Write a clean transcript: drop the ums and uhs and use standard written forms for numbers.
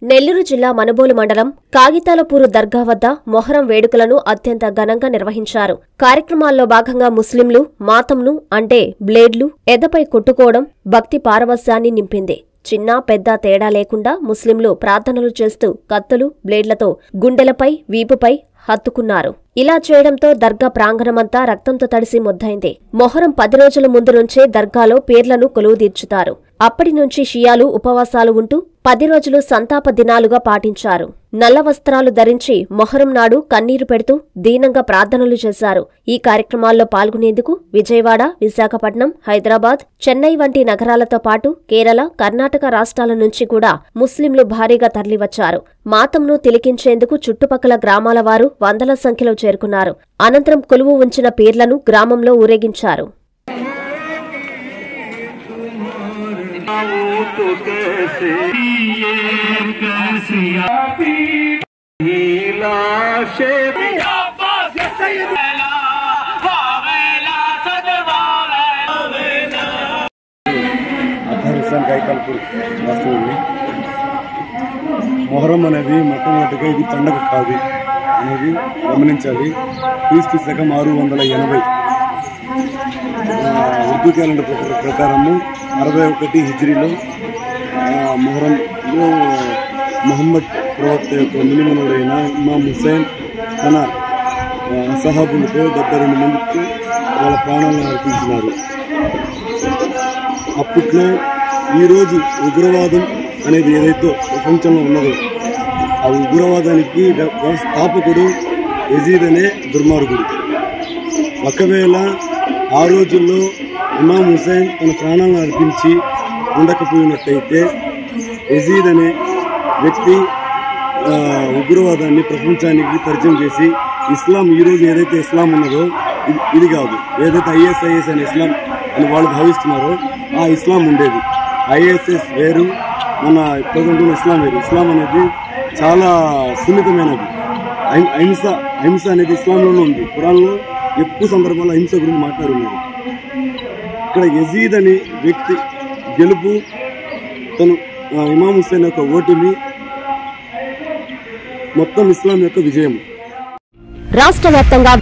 నెల్లూరు జిల్లా మనుబోలు మండలం కాగితాలపూరు దర్గా వద్ద మొహరం వేడుకలను అత్యంత ఘనంగా నిర్వహించారు. కార్యక్రమాల్లో భాగంగా ముస్లింలు మాతంను అంటే బ్లేడ్లు ఎదపై కొట్టుకోవడం భక్తి పారవస్యాన్ని నింపింది. చిన్న పెద్ద తేడా లేకుండా ముస్లింలు ప్రార్థనలు చేస్తూ కత్తులు బ్లేడ్లతో గుండెలపై వీపుపై హత్తుకున్నారు. ఇలా చేయడంతో దర్గా ప్రాంగణమంతా రక్తంతో తడిసి మొద్దైంది. మొహరం 10 రోజుల ముందు నుంచే దర్గాలో పీర్లను కొలువుదీర్చుతారు. అప్పటి నుంచి షియాలు ఉపవాసాలు ఉంటూ 10 రోజులు సంతాప దినాలుగా పాటించారు. నల్ల వస్త్రాలు ధరించి మొహరం నాడు కన్నీరు పెడుతూ దీనంగా ప్రార్థనలు చేశారు. ఈ కార్యక్రమాల్లో పాల్గొనేందుకు విజయవాడ, విశాఖపట్నం, హైదరాబాద్, చెన్నై వంటి నగరాలతో పాటు కేరళ, కర్ణాటక రాష్ట్రాల నుంచి కూడా ముస్లింలు భారీగా తరలివచ్చారు. మాతంను తిలకించేందుకు చుట్టుపక్కల గ్రామాల వారు వందల సంఖ్యలో చేరుకున్నారు. అనంతరం కొలువు ఉంచిన పీర్లను గ్రామంలో ఊరేగించారు. మొహరం అనేది మొట్టమొదటిగా ఇది పండగ కాదు అనేది గమనించాలి. క్రీస్తు శకం 680 ఉర్దూ క్యాలెండర్ ప్రకారము 61 హిజ్రీలో మొహరంలో మహమ్మద్ ప్రవక్త యొక్క మునిమనుడైన ఇమాం హుస్సేన్ తన సహాబులతో 72 మందికి వాళ్ళ ప్రాణాలను అర్పించినారు. అప్పట్లో ఈరోజు ఉగ్రవాదం అనేది ఏదైతే ప్రపంచంలో ఉన్నదో ఆ ఉగ్రవాదానికి స్థాపకుడు యజీద్ అనే దుర్మార్గుడు. ఒకవేళ ఆ రోజుల్లో ఇమాం హుస్సేన్ తన ప్రాణాలను అర్పించి ఉండకపోయినట్టయితే యజీద్ అనే వ్యక్తి ఉగ్రవాదాన్ని ప్రపంచానికి పరిచయం చేసి ఇస్లాం ఈరోజు ఏదైతే ఇస్లాం ఉన్నదో ఇది కాదు, ఏదైతే ఐఎస్ఐఎస్ అనే ఇస్లాం అని వాళ్ళు భావిస్తున్నారో ఆ ఇస్లాం ఉండేది. ఐఎస్ఎస్ వేరు, మన ప్రజెంట్ ఇస్లాం వేరు. ఇస్లాం అనేది చాలా సున్నితమైనది. అహింస అనేది ఇస్లాంలోనే ఉంది. ఖురాన్లో ఎక్కువ సందర్భాల్లో అహింస గురించి మాట్లాడున్నారు. ఇక్కడ యజీద్ అనే వ్యక్తి గెలుపు, తను ఇమాం హుస్సేన్ యొక్క ఓటమి, మొత్తం ఇస్లాం యొక్క విజయం. రాష్ట్ర వ్యాప్తంగా